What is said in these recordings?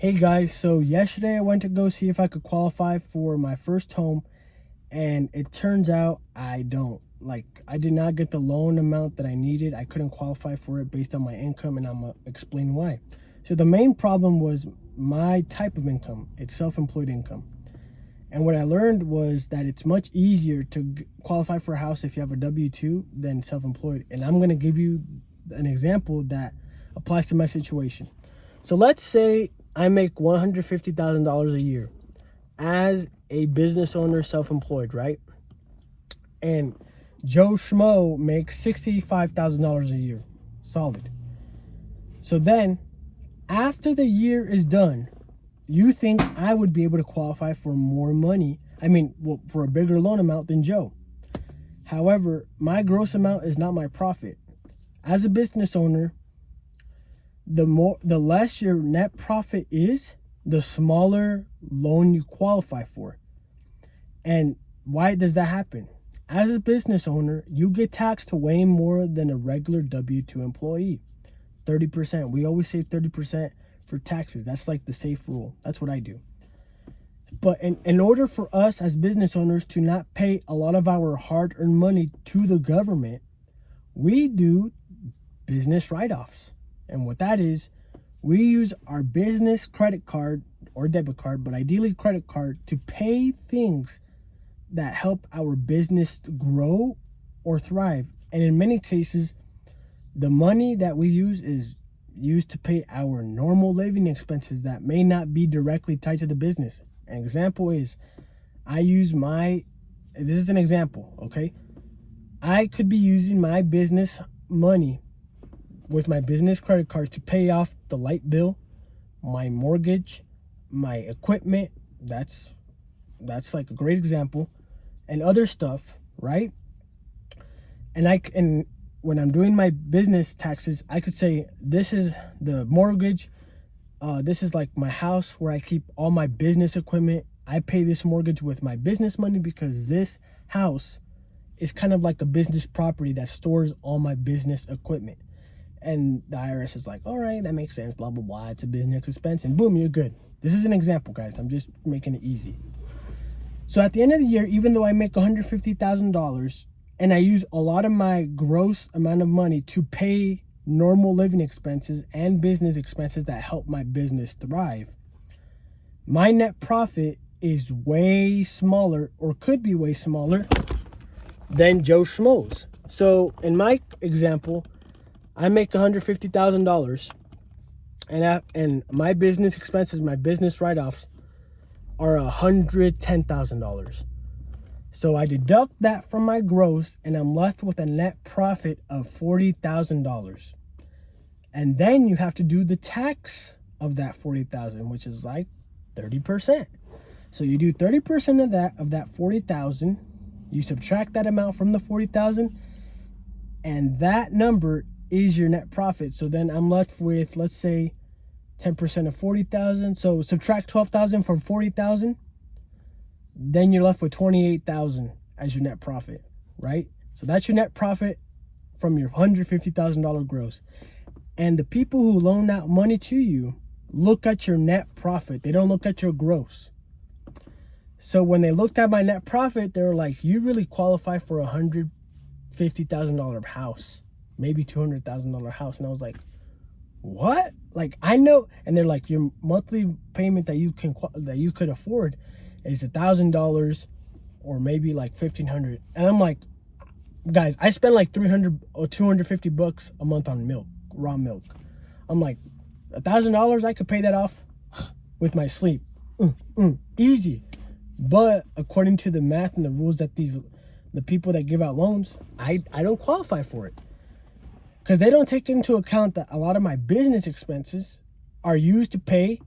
Hey guys, so yesterday I went to go see if I could qualify for my first home, and it turns out I don't. I did not get the loan amount that I needed. I couldn't qualify for it based on my income, and I'm gonna explain why. So the main problem was my type of income. It's self-employed income. And what I learned was that it's much easier to qualify for a house if you have a W-2 than self-employed. And I'm gonna give you an example that applies to my situation. So let's say I make $150,000 a year as a business owner, self-employed, right? And Joe Schmo makes $65,000 a year, solid. So then, after the year is done, you think I would be able to qualify for more money? For a bigger loan amount than Joe. However, my gross amount is not my profit. As a business owner, the less your net profit is, the smaller loan you qualify for. And why does that happen? As a business owner, you get taxed way more than a regular W-2 employee. 30%. We always save 30% for taxes. That's like the safe rule. That's what I do. But in order for us as business owners to not pay a lot of our hard-earned money to the government, we do business write-offs. And what that is, we use our business credit card or debit card, but ideally credit card, to pay things that help our business grow or thrive. And in many cases, the money that we use is used to pay our normal living expenses that may not be directly tied to the business. An example is, this is an example, okay? I could be using my business money with my business credit card to pay off the light bill, my mortgage, my equipment. That's like a great example, and other stuff, right? And when I'm doing my business taxes, I could say this is the mortgage. This is like my house where I keep all my business equipment. I pay this mortgage with my business money because this house is kind of like a business property that stores all my business equipment. And the IRS is like, all right, that makes sense, blah, blah, blah. It's a business expense, and boom, you're good. This is an example, guys. I'm just making it easy. So at the end of the year, even though I make $150,000 and I use a lot of my gross amount of money to pay normal living expenses and business expenses that help my business thrive, my net profit is way smaller, or could be way smaller, than Joe Schmo's. So in my example, I make $150,000, and my business expenses, my business write-offs, are $110,000. So I deduct that from my gross, and I'm left with a net profit of $40,000. And then you have to do the tax of that $40,000, which is like 30%. So you do 30% of that $40,000. You subtract that amount from the $40,000, and that number is your net profit. So then I'm left with, let's say, 10% of 40,000. So subtract 12,000 from 40,000. Then you're left with 28,000 as your net profit, right? So that's your net profit from your $150,000 gross. And the people who loan out money to you look at your net profit. They don't look at your gross. So when they looked at my net profit, they were like, you really qualify for a $150,000 house, maybe $200,000 house. And I was like, what? Like, I know. And they're like, your monthly payment that you could afford is $1,000 or maybe like $1,500. And I'm like, guys, I spend like $300 or $250 a month on milk, raw milk. I'm like, $1,000, I could pay that off with my sleep. Easy. But according to the math and the rules that the people that give out loans, I don't qualify for it. Because they don't take into account that a lot of my business expenses are used to pay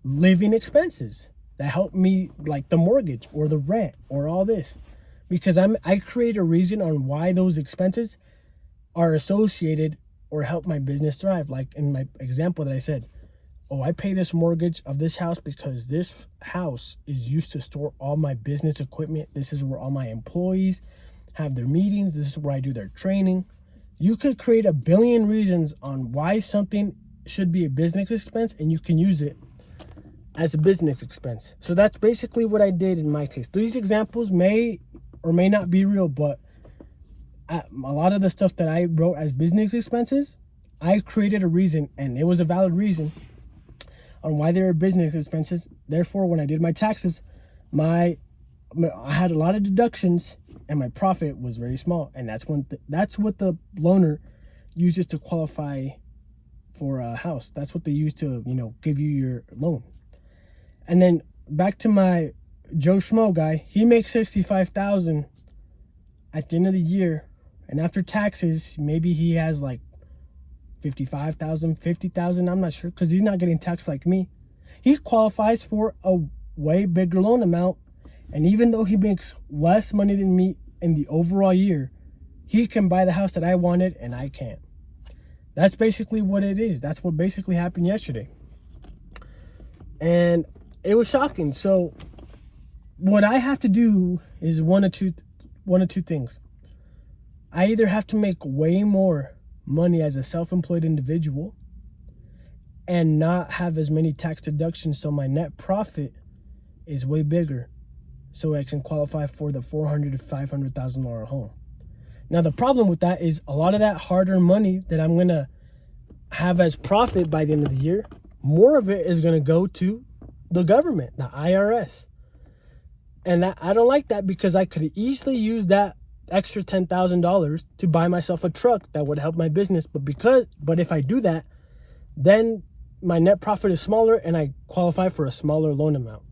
living expenses that help me, like the mortgage or the rent or all this. Because I create a reason on why those expenses are associated or help my business thrive. Like in my example that I said, oh, I pay this mortgage of this house because this house is used to store all my business equipment. This is where all my employees have their meetings. This is where I do their training. You could create a billion reasons on why something should be a business expense, and you can use it as a business expense. So that's basically what I did in my case. These examples may or may not be real, but a lot of the stuff that I wrote as business expenses, I created a reason, and it was a valid reason on why they were business expenses. Therefore, when I did my taxes, I had a lot of deductions, and my profit was very small. And that's what the loaner uses to qualify for a house. That's what they use to give you your loan. And then back to my Joe Schmo guy, he makes $65,000 at the end of the year, and after taxes, maybe he has like $55,000, $50,000. I'm not sure, because he's not getting taxed like me. He qualifies for a way bigger loan amount, and even though he makes less money than me in the overall year, he can buy the house that I wanted and I can't. That's basically what it is. That's what basically happened yesterday, and it was shocking. So what I have to do is one of two things. I either have to make way more money as a self-employed individual and not have as many tax deductions, so my net profit is way bigger, so I can qualify for the $400,000 to $500,000 home. Now the problem with that is a lot of that hard-earned money that I'm gonna have as profit by the end of the year, more of it is gonna go to the government, the IRS. And I don't like that, because I could easily use that extra $10,000 to buy myself a truck that would help my business. But if I do that, then my net profit is smaller and I qualify for a smaller loan amount.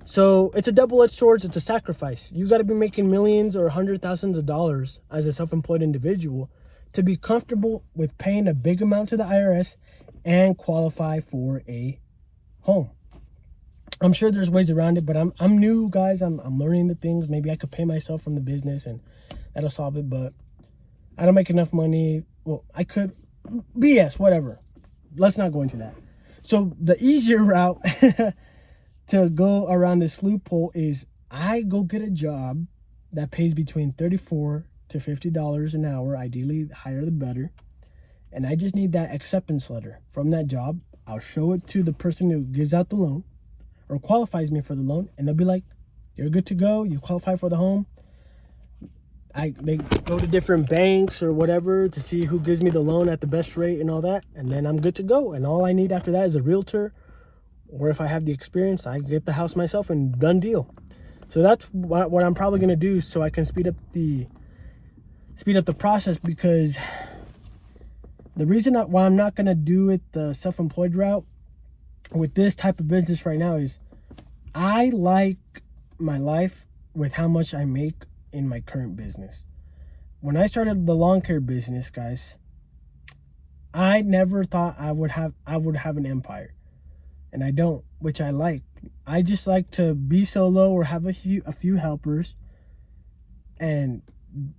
So it's a double-edged sword. It's a sacrifice. You got to be making millions or hundred thousands of dollars as a self-employed individual to be comfortable with paying a big amount to the IRS and qualify for a home. I'm sure there's ways around it, but I'm new, guys. I'm learning the things. Maybe I could pay myself from the business and that'll solve it, but I don't make enough money. Well, I could. BS, whatever. Let's not go into that. So the easier route to go around this loophole is I go get a job that pays between $34 to $50 an hour. Ideally, the higher the better. And I just need that acceptance letter from that job. I'll show it to the person who gives out the loan or qualifies me for the loan, and they'll be like, you're good to go, you qualify for the home. They go to different banks or whatever to see who gives me the loan at the best rate and all that, and then I'm good to go. And all I need after that is a realtor, or if I have the experience, I get the house myself and done deal. So that's what I'm probably gonna do, so I can speed up the process, because the reason why I'm not gonna do it the self-employed route with this type of business right now is I like my life with how much I make in my current business. When I started the lawn care business, guys, I never thought I would have an empire, and I don't, which I like. I just like to be solo or have a few helpers and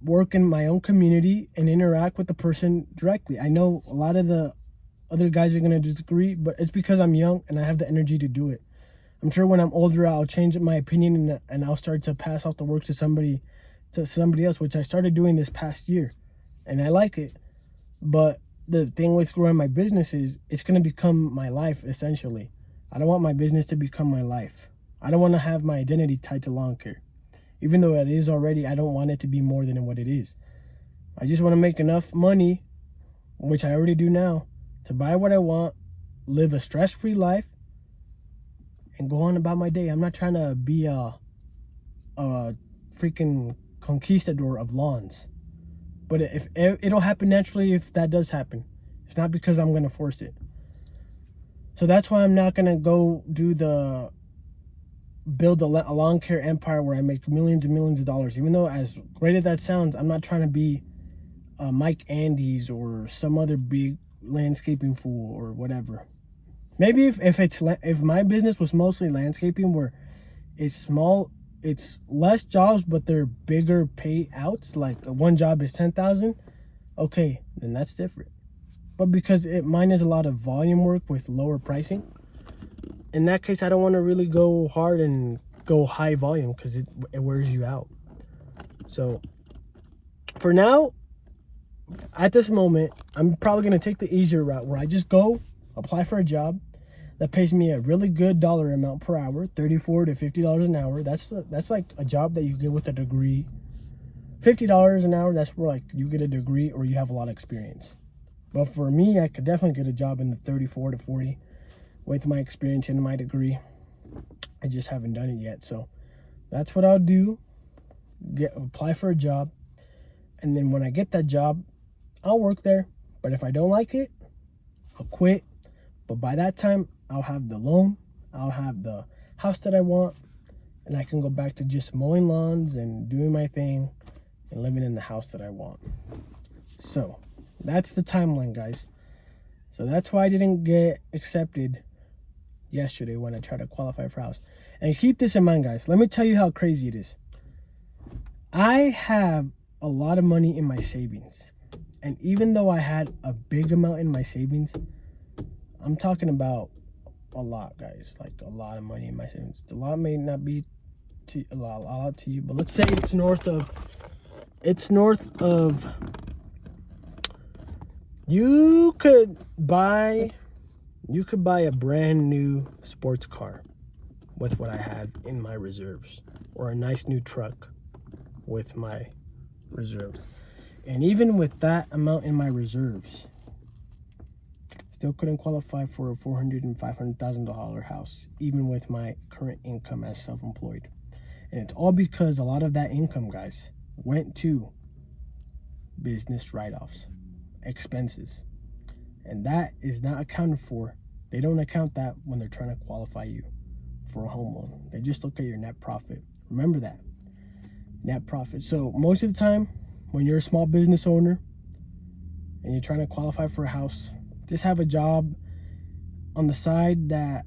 work in my own community and interact with the person directly. I know a lot of the other guys are going to disagree, but it's because I'm young and I have the energy to do it. I'm sure when I'm older, I'll change my opinion and I'll start to pass off the work to somebody else, which I started doing this past year, and I like it. But the thing with growing my business is it's going to become my life, essentially. I don't want my business to become my life. I don't want to have my identity tied to lawn care. Even though it is already, I don't want it to be more than what it is. I just want to make enough money, which I already do now, to buy what I want, live a stress-free life, and go on about my day. I'm not trying to be a freaking conquistador of lawns. But if it'll happen naturally if that does happen. It's not because I'm going to force it. So that's why I'm not going to go build a lawn care empire where I make millions and millions of dollars. Even though, as great as that sounds, I'm not trying to be Mike Andes or some other big landscaping fool or whatever. Maybe if my business was mostly landscaping, where it's small, it's less jobs but they're bigger payouts, like one job is $10,000, okay, then that's different. But because mine is a lot of volume work with lower pricing, in that case I don't want to really go hard and go high volume, because it wears you out. So for now, at this moment, I'm probably going to take the easier route, where I just go apply for a job. that pays me a really good dollar amount per hour, $34 to $50 an hour. That's like a job that you get with a degree. $50 an hour, that's where like you get a degree or you have a lot of experience. But for me, I could definitely get a job in the 34 to 40 with my experience and my degree. I just haven't done it yet. So that's what I'll do. Apply for a job. And then when I get that job, I'll work there. But if I don't like it, I'll quit. But by that time, I'll have the loan. I'll have the house that I want. And I can go back to just mowing lawns and doing my thing and living in the house that I want. So that's the timeline, guys. So that's why I didn't get accepted yesterday when I tried to qualify for a house. And keep this in mind, guys. Let me tell you how crazy it is. I have a lot of money in my savings. And even though I had a big amount in my savings, I'm talking about a lot, guys. Like a lot of money in my savings. A lot may not be a lot to you, but let's say it's north of you could buy a brand new sports car with what I have in my reserves, or a nice new truck with my reserves. And even with that amount in my reserves, still couldn't qualify for a $400,000 and $500,000 house, even with my current income as self-employed. And it's all because a lot of that income, guys, went to business write-offs, expenses. And that is not accounted for. They don't account that when they're trying to qualify you for a home loan. They just look at your net profit. Remember that. Net profit. So most of the time, when you're a small business owner and you're trying to qualify for a house, just have a job on the side that,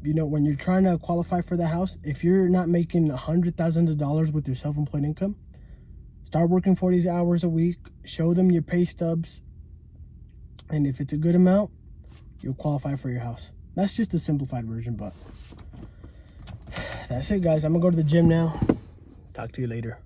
you know, when you're trying to qualify for the house, if you're not making $100,000 with your self-employed income, start working 40 hours a week, show them your pay stubs, and if it's a good amount, you'll qualify for your house. That's just a simplified version, but that's it, guys. I'm gonna go to the gym now. Talk to you later.